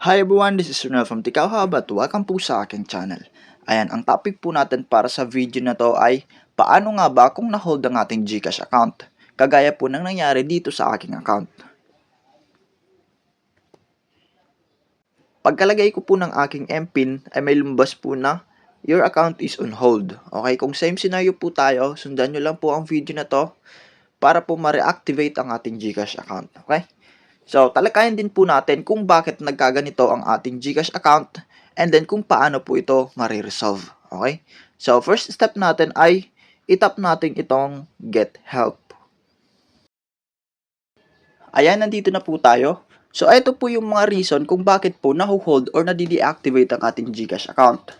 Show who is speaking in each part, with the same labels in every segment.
Speaker 1: Hi everyone, this is Ronel from Tikaw Hub at welcome po sa aking channel. Ayan, ang topic po natin para sa video na to ay paano nga ba kung na-hold ang ating GCash account? Kagaya po ng nangyari dito sa aking account. Pagkalagay ko po ng aking MPIN ay may lumabas po na your account is on hold. Okay, kung same scenario po tayo, sundan nyo lang po ang video na to para po ma-reactivate ang ating GCash account. Okay? So, talakayin din po natin kung bakit nagkaganito ang ating GCash account and then kung paano po ito mariresolve. Okay? So, first step natin ay itap natin itong Get Help. Ayan, nandito na po tayo. So, ito po yung mga reason kung bakit po nahuhold or nadi-deactivate ang ating GCash account.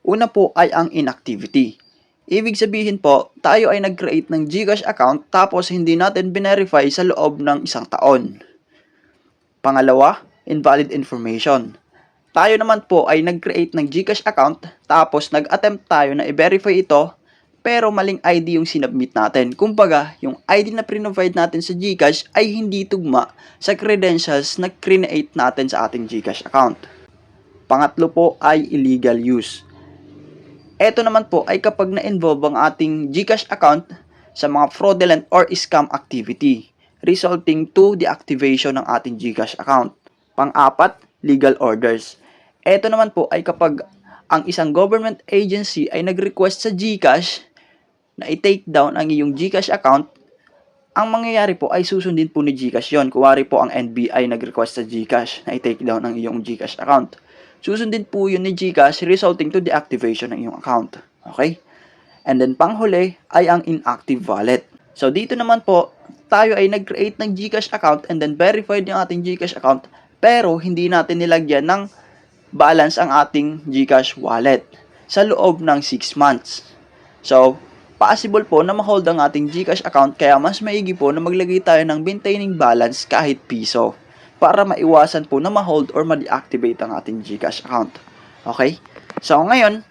Speaker 1: Una po ay ang inactivity. Ibig sabihin po, tayo ay nag-create ng GCash account tapos hindi natin binerify sa loob ng isang taon. Pangalawa, invalid information. Tayo naman po ay nag-create ng GCash account tapos nag-attempt tayo na i-verify ito pero maling ID yung sinubmit natin. Kumbaga, yung ID na pre-provide natin sa GCash ay hindi tugma sa credentials na create natin sa ating GCash account. Pangatlo po ay illegal use. Ito naman po ay kapag na-involve ang ating GCash account sa mga fraudulent or scam activity, resulting to the activation ng ating GCash account. Pang-apat, legal orders. Ito naman po ay kapag ang isang government agency ay nag-request sa GCash na i-take down ang iyong GCash account, ang mangyayari po ay susundin po ni GCash yon. Kuwari po ang NBI nag-request sa GCash na i-take down ang iyong GCash account. Susundin po yun ni GCash resulting to the activation ng iyong account. Okay? And then panghuli ay ang inactive wallet. So dito naman po, tayo ay nag-create ng GCash account and then verified yung ating GCash account pero hindi natin nilagyan ng balance ang ating GCash wallet sa loob ng 6 months. So, possible po na ma-hold ang ating GCash account kaya mas maigi po na maglagay tayo ng maintaining balance kahit piso para maiwasan po na ma-hold or ma-deactivate ang ating GCash account. Okay? So, ngayon,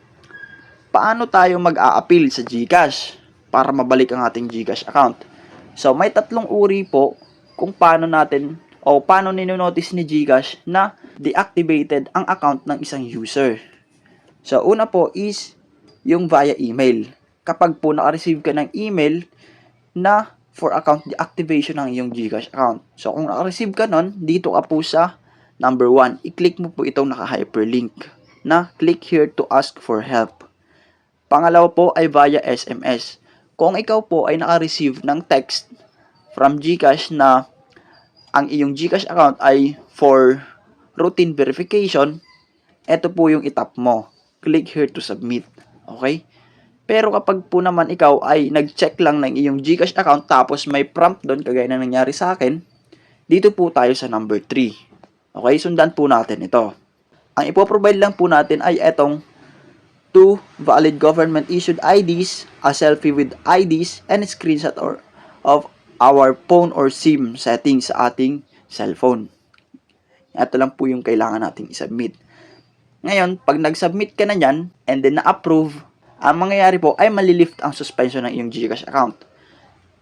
Speaker 1: paano tayo mag-a-appeal sa GCash para mabalik ang ating GCash account? So, may tatlong uri po kung paano natin o paano ninonotice ni GCash na deactivated ang account ng isang user. So, una po is yung via email. Kapag po naka-receive ka ng email na for account deactivation ng iyong GCash account. So, kung naka-receive ka nun, dito ka po sa number 1. I-click mo po itong naka-hyperlink na click here to ask for help. Pangalawa po ay via SMS. Kung ikaw po ay naka-receive ng text from GCash na ang iyong GCash account ay for routine verification, ito po yung itap mo. Click here to submit. Okay? Pero kapag po naman ikaw ay nag-check lang ng iyong GCash account tapos may prompt doon kagaya na nangyari sa akin, dito po tayo sa number 3. Okay? Sundan po natin ito. Ang ipoprovide lang po natin ay etong 2 valid government issued IDs, a selfie with IDs, and a screenshot of our phone or SIM settings sa ating cellphone. Ito lang po yung kailangan nating isubmit. Ngayon, pag nag-submit ka na yan, and then na-approve, ang mangyayari po ay malilift ang suspension ng iyong GCash account.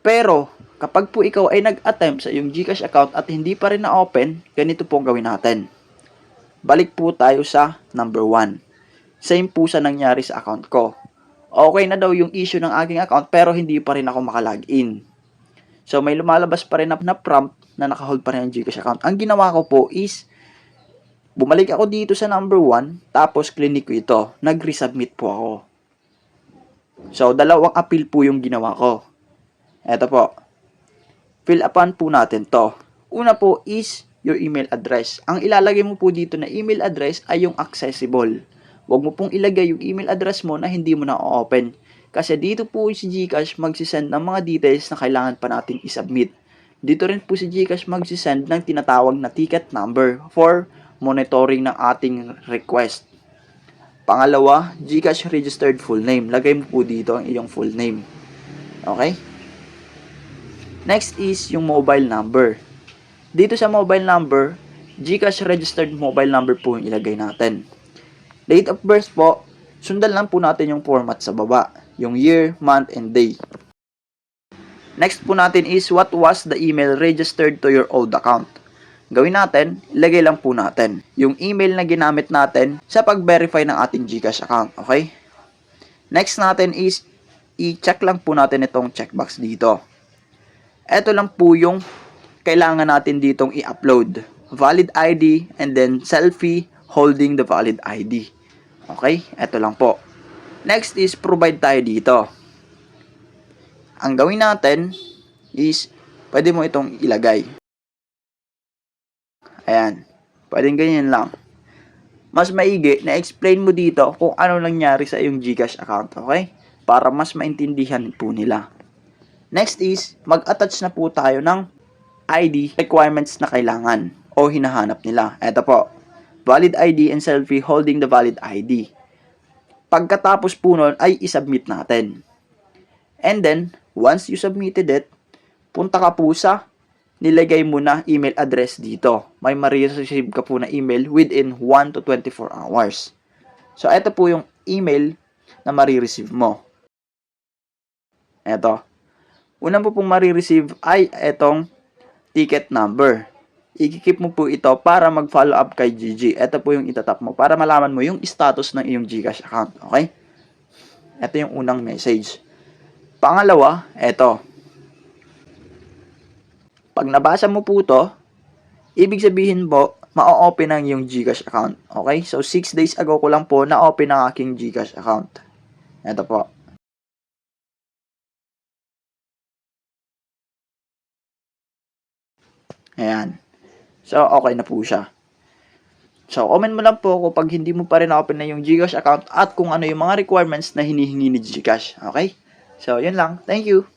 Speaker 1: Pero, kapag po ikaw ay nag-attempt sa iyong GCash account at hindi pa rin na-open, ganito po ang gawin natin. Balik po tayo sa number 1. Same po sa nangyari sa account ko. Okay na daw yung issue ng aking account pero hindi pa rin ako makalagin. So may lumalabas pa rin na prompt na nakahold pa rin ang GCash account. Ang ginawa ko po is bumalik ako dito sa number 1 tapos clinic ko ito. Nag-resubmit po ako. So dalawang appeal po yung ginawa ko. Eto po. Fill upan po natin to. Una po is your email address. Ang ilalagay mo po dito na email address ay yung accessible. Huwag mo pong ilagay yung email address mo na hindi mo na-open. Kasi dito po si GCash magsisend ng mga details na kailangan pa nating isubmit. Dito rin po si GCash magsisend ng tinatawag na ticket number for monitoring ng ating request. Pangalawa, GCash registered full name. Lagay mo po dito ang iyong full name. Okay? Next is yung mobile number. Dito sa mobile number, GCash registered mobile number po yung ilagay natin. Date of birth po, sundan lang po natin yung format sa baba. Yung year, month, and day. Next po natin is what was the email registered to your old account. gawin natin, ilagay lang po natin yung email na ginamit natin sa pag-verify ng ating GCash account. Okay? Next natin is, i-check lang po natin itong checkbox dito. Ito lang po yung kailangan natin ditong i-upload. Valid ID and then selfie holding the valid ID. Okay? Ito lang po. Next is provide tayo dito. Ang gawin natin is pwede mo itong ilagay. Ayan. Pwedeng ganyan lang. Mas maigi na explain mo dito kung ano nangyari sa iyong GCash account. Okay? Para mas maintindihan po nila. Next is mag-attach na po tayo ng ID requirements na kailangan o hinahanap nila. Ito po. Valid ID and selfie holding the valid ID. Pagkatapos po nun ay isubmit natin. And then, once you submitted it, punta ka po sa nilagay mo na email address dito. May ma-receive ka po na email within 1 to 24 hours. So, ito po yung email na ma-receive mo. Ito. Unang po pong ma-receive ay itong ticket number. I-keep mo po ito para mag-follow up kay Gigi. Ito po yung itatap mo para malaman mo yung status ng iyong GCash account. Okay? Ito yung unang message. Pangalawa, ito. Pag nabasa mo po ito, ibig sabihin po, ma-open ang iyong GCash account. Okay? So, 6 days ago ko lang po na-open ang aking GCash account. Ito po. Ayan. So, okay na po siya. So, comment mo lang po kung hindi mo pa rin na-open na yung GCash account at kung ano yung mga requirements na hinihingi ni GCash. Okay? So, yun lang. Thank you.